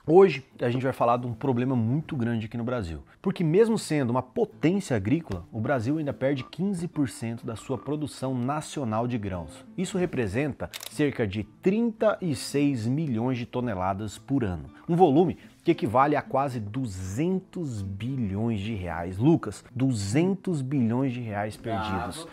Hoje a gente vai falar de um problema muito grande aqui no Brasil, porque mesmo sendo uma potência agrícola, o Brasil ainda perde 15% da sua produção nacional de grãos. Isso representa cerca de 36 milhões de toneladas por ano, um volume que equivale a quase 200 bilhões de reais. Lucas, 200 bilhões de reais perdidos.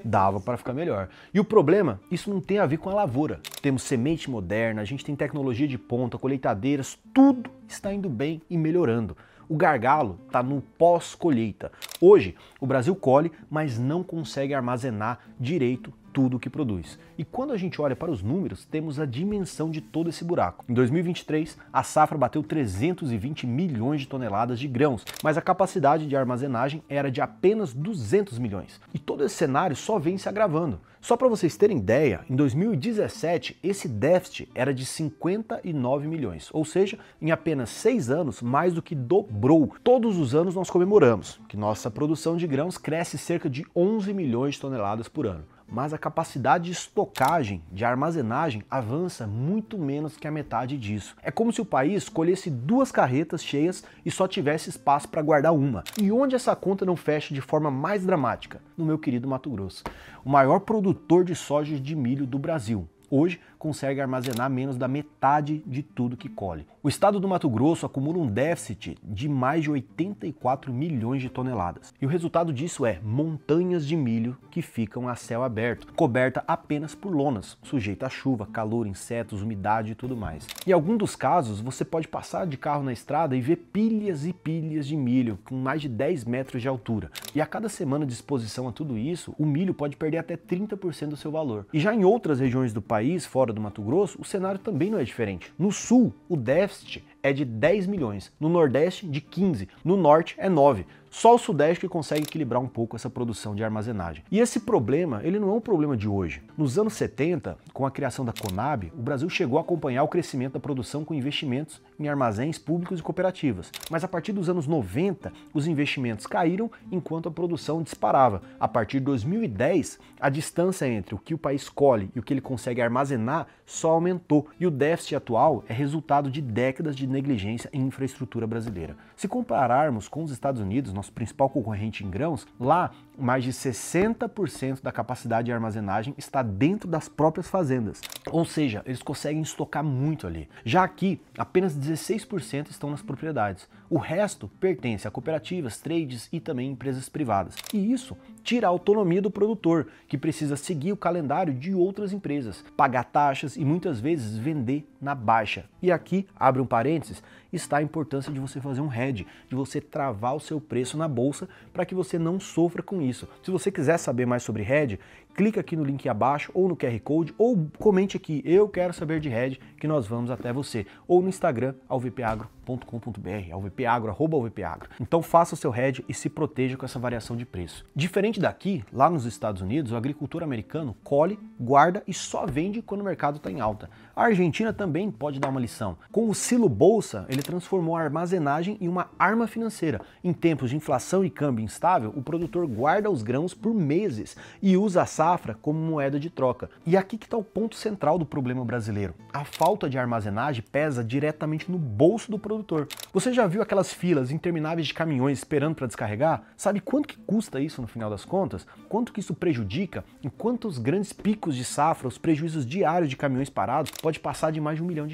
Dava para ficar melhor. E o problema, isso não tem a ver com a lavoura. Temos semente moderna, a gente tem tecnologia de ponta, colheitadeiras, tudo está indo bem e melhorando. O gargalo está no pós-colheita. Hoje, o Brasil colhe, mas não consegue armazenar direito tudo o que produz. E quando a gente olha para os números, temos a dimensão de todo esse buraco. Em 2023, a safra bateu 320 milhões de toneladas de grãos, mas a capacidade de armazenagem era de apenas 200 milhões. E todo esse cenário só vem se agravando. Só para vocês terem ideia, em 2017, esse déficit era de 59 milhões, ou seja, em apenas 6 anos, mais do que dobrou. Todos os anos nós comemoramos que nossa produção de grãos cresce cerca de 11 milhões de toneladas por ano. Mas a capacidade de estocagem, de armazenagem, avança muito menos que a metade disso. É como se o país colhesse 2 carretas cheias e só tivesse espaço para guardar uma. E onde essa conta não fecha de forma mais dramática? No meu querido Mato Grosso, o maior produtor de soja e de milho do Brasil. Hoje consegue armazenar menos da metade de tudo que colhe. O estado do Mato Grosso acumula um déficit de mais de 84 milhões de toneladas. E o resultado disso é montanhas de milho que ficam a céu aberto, coberta apenas por lonas, sujeita a chuva, calor, insetos, umidade e tudo mais. Em algum dos casos, você pode passar de carro na estrada e ver pilhas e pilhas de milho com mais de 10 metros de altura. E a cada semana de exposição a tudo isso, o milho pode perder até 30% do seu valor. E já em outras regiões do país, fora do Mato Grosso, o cenário também não é diferente. No sul, o déficit é de 10 milhões, no Nordeste de 15, no Norte é 9. Só o Sudeste que consegue equilibrar um pouco essa produção de armazenagem. E esse problema, ele não é um problema de hoje. Nos anos 70, com a criação da Conab, o Brasil chegou a acompanhar o crescimento da produção com investimentos em armazéns públicos e cooperativas. Mas a partir dos anos 90, os investimentos caíram enquanto a produção disparava. A partir de 2010, a distância entre o que o país colhe e o que ele consegue armazenar só aumentou. E o déficit atual é resultado de décadas de negligência em infraestrutura brasileira. Se compararmos com os Estados Unidos, nosso principal concorrente em grãos, lá mais de 60% da capacidade de armazenagem está dentro das próprias fazendas. Ou seja, eles conseguem estocar muito ali. Já aqui, apenas 16% estão nas propriedades. O resto pertence a cooperativas, trades e também empresas privadas. E isso tira a autonomia do produtor, que precisa seguir o calendário de outras empresas, pagar taxas e muitas vezes vender na baixa. E aqui, abre um parênteses, está a importância de você fazer um hedge, de você travar o seu preço na bolsa para que você não sofra com isso. Se você quiser saber mais sobre hedge, clica aqui no link abaixo ou no QR Code ou comente aqui, eu quero saber de hedge, que nós vamos até você. Ou no Instagram, alvpagro.com.br, alvpagro. Então faça o seu hedge e se proteja com essa variação de preço. Diferente daqui, lá nos Estados Unidos, o agricultor americano colhe, guarda e só vende quando o mercado está em alta. A Argentina também pode dar uma lição. Com o silo bolsa, ele transformou a armazenagem em uma arma financeira. Em tempos de inflação e câmbio instável, o produtor guarda os grãos por meses e usa a safra como moeda de troca. E aqui que está o ponto central do problema brasileiro. A falta de armazenagem pesa diretamente no bolso do produtor. Você já viu aquelas filas intermináveis de caminhões esperando para descarregar? Sabe quanto que custa isso no final das contas? Quanto que isso prejudica? Em quantos grandes picos de safra, os prejuízos diários de caminhões parados pode passar de mais de R$1 milhão.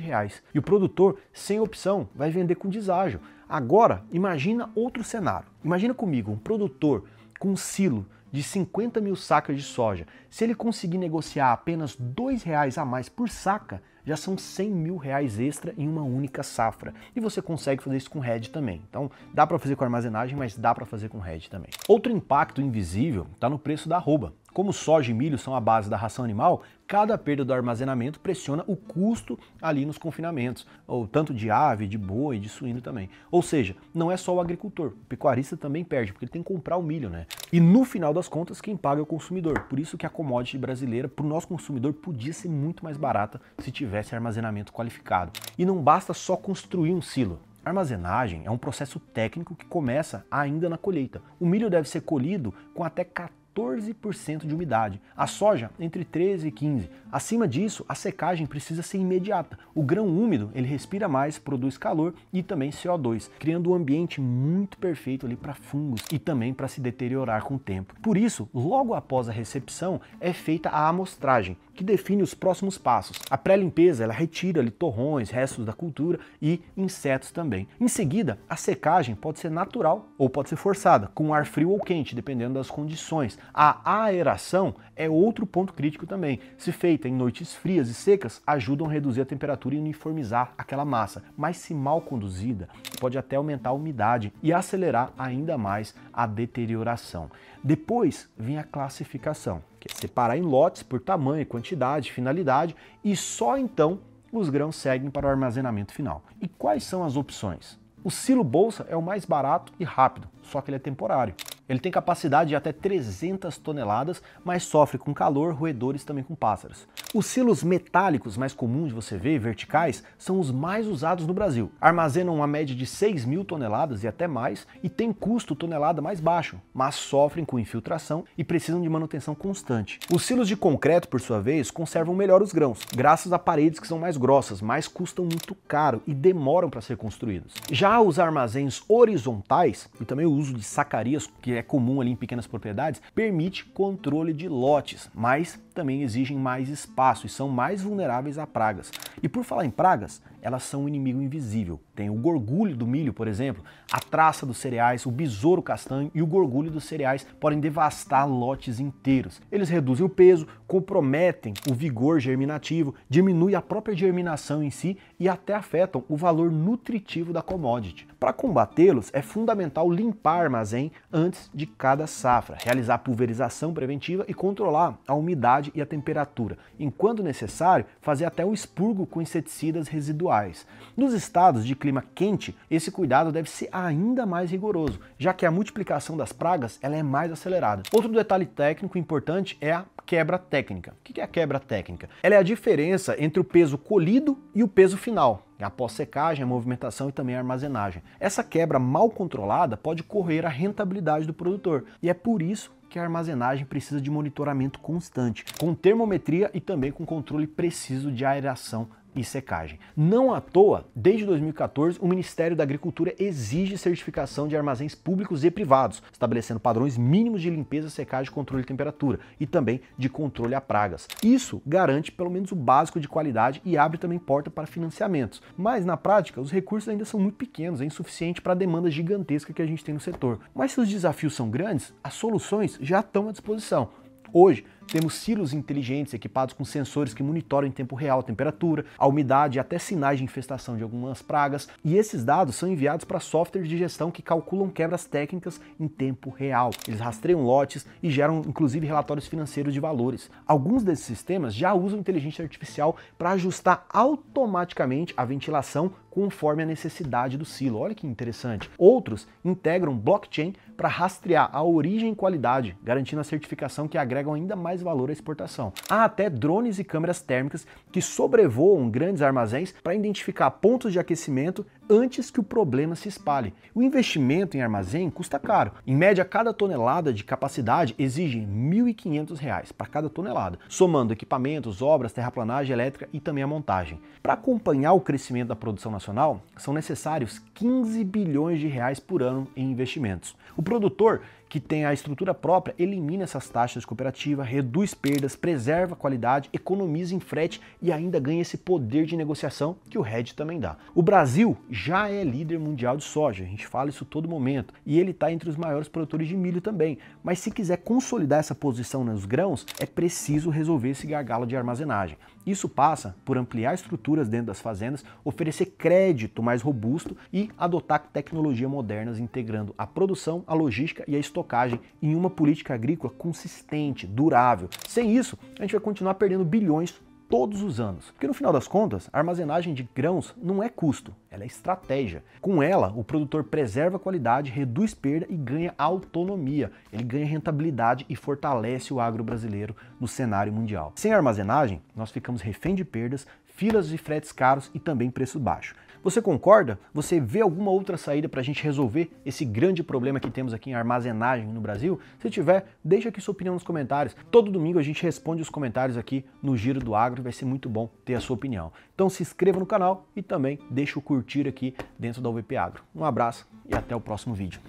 E o produtor, sem opção, vai vender com deságio. Agora, imagina outro cenário. Imagina comigo, um produtor com um silo de 50 mil sacas de soja. Se ele conseguir negociar apenas R$2 a mais por saca, já são R$100 mil extra em uma única safra. E você consegue fazer isso com hedge também. Então dá para fazer com armazenagem, mas dá para fazer com hedge também. Outro impacto invisível está no preço da arroba. Como soja e milho são a base da ração animal, cada perda do armazenamento pressiona o custo ali nos confinamentos, ou tanto de ave, de boi, de suíno também. Ou seja, não é só o agricultor, o pecuarista também perde, porque ele tem que comprar o milho, né? E no final das contas, quem paga é o consumidor. Por isso que a commodity brasileira, para o nosso consumidor, podia ser muito mais barata se tivesse armazenamento qualificado. E não basta só construir um silo. Armazenagem é um processo técnico que começa ainda na colheita. O milho deve ser colhido com até 14 14% de umidade. A soja, entre 13% e 15%. Acima disso, a secagem precisa ser imediata. O grão úmido, ele respira mais, produz calor e também CO2, criando um ambiente muito perfeito ali para fungos e também para se deteriorar com o tempo. Por isso, logo após a recepção, é feita a amostragem, que define os próximos passos. A pré-limpeza, ela retira ali torrões, restos da cultura e insetos também. Em seguida, a secagem pode ser natural ou pode ser forçada, com ar frio ou quente, dependendo das condições. A aeração é outro ponto crítico também. Se feita em noites frias e secas, ajudam a reduzir a temperatura e uniformizar aquela massa, mas se mal conduzida, pode até aumentar a umidade e acelerar ainda mais a deterioração. Depois vem a classificação, que é separar em lotes por tamanho, quantidade, finalidade, e só então os grãos seguem para o armazenamento final. E quais são as opções? O silo bolsa é o mais barato e rápido, só que ele é temporário. Ele tem capacidade de até 300 toneladas, mas sofre com calor, roedores, também com pássaros. Os silos metálicos mais comuns de você ver, verticais, são os mais usados no Brasil. Armazenam uma média de 6.000 toneladas e até mais, e tem custo tonelada mais baixo, mas sofrem com infiltração e precisam de manutenção constante. Os silos de concreto, por sua vez, conservam melhor os grãos, graças a paredes que são mais grossas, mas custam muito caro e demoram para ser construídos. Já os armazéns horizontais, e também o uso de sacarias, que é comum ali em pequenas propriedades, permite controle de lotes, mas também exigem mais espaço e são mais vulneráveis a pragas. E por falar em pragas, elas são um inimigo invisível. Tem o gorgulho do milho, por exemplo, a traça dos cereais, o besouro castanho e o gorgulho dos cereais podem devastar lotes inteiros. Eles reduzem o peso, comprometem o vigor germinativo, diminuem a própria germinação em si e até afetam o valor nutritivo da commodity. Para combatê-los, é fundamental limpar o armazém antes de cada safra, realizar pulverização preventiva e controlar a umidade e a temperatura. Enquanto necessário, fazer até um expurgo com inseticidas residuais. Nos estados de clima quente, esse cuidado deve ser ainda mais rigoroso, já que a multiplicação das pragas ela é mais acelerada. Outro detalhe técnico importante é a quebra técnica. O que é a quebra técnica? Ela é a diferença entre o peso colhido e o peso final, após secagem, a movimentação e também a armazenagem. Essa quebra mal controlada pode corroer a rentabilidade do produtor, e é por isso que a armazenagem precisa de monitoramento constante, com termometria e também com controle preciso de aeração e secagem. Não à toa, desde 2014, o Ministério da Agricultura exige certificação de armazéns públicos e privados, estabelecendo padrões mínimos de limpeza, secagem, controle de temperatura e também de controle a pragas. Isso garante pelo menos o básico de qualidade e abre também porta para financiamentos. Mas na prática, os recursos ainda são muito pequenos, é insuficiente para a demanda gigantesca que a gente tem no setor. Mas se os desafios são grandes, as soluções já estão à disposição. Hoje, temos silos inteligentes equipados com sensores que monitoram em tempo real a temperatura, a umidade e até sinais de infestação de algumas pragas, e esses dados são enviados para softwares de gestão que calculam quebras técnicas em tempo real. Eles rastreiam lotes e geram inclusive relatórios financeiros de valores. Alguns desses sistemas já usam inteligência artificial para ajustar automaticamente a ventilação conforme a necessidade do silo. Olha que interessante. Outros integram blockchain para rastrear a origem e qualidade, garantindo a certificação que agregam ainda mais valor à exportação. Há até drones e câmeras térmicas que sobrevoam grandes armazéns para identificar pontos de aquecimento antes que o problema se espalhe. O investimento em armazém custa caro. Em média, cada tonelada de capacidade exige R$ 1.500 para cada tonelada, somando equipamentos, obras, terraplanagem elétrica e também a montagem. Para acompanhar o crescimento da produção nacional, são necessários 15 bilhões de reais por ano em investimentos. O produtor que tem a estrutura própria elimina essas taxas de cooperativa, reduz perdas, preserva a qualidade, economiza em frete e ainda ganha esse poder de negociação que o hedge também dá. O Brasil já é líder mundial de soja, a gente fala isso todo momento, e ele está entre os maiores produtores de milho também. Mas se quiser consolidar essa posição nos grãos, é preciso resolver esse gargalo de armazenagem. Isso passa por ampliar estruturas dentro das fazendas, oferecer crédito mais robusto e adotar tecnologias modernas integrando a produção, a logística e a estocagem em uma política agrícola consistente, durável. Sem isso, a gente vai continuar perdendo bilhões todos os anos. Porque no final das contas, a armazenagem de grãos não é custo, ela é estratégia. Com ela, o produtor preserva a qualidade, reduz perda e ganha autonomia. Ele ganha rentabilidade e fortalece o agro brasileiro no cenário mundial. Sem armazenagem, nós ficamos refém de perdas, filas de fretes caros e também preço baixo. Você concorda? Você vê alguma outra saída para a gente resolver esse grande problema que temos aqui em armazenagem no Brasil? Se tiver, deixa aqui sua opinião nos comentários. Todo domingo a gente responde os comentários aqui no Giro do Agro, vai ser muito bom ter a sua opinião. Então se inscreva no canal e também deixa o curtir aqui dentro da UVP Agro. Um abraço e até o próximo vídeo.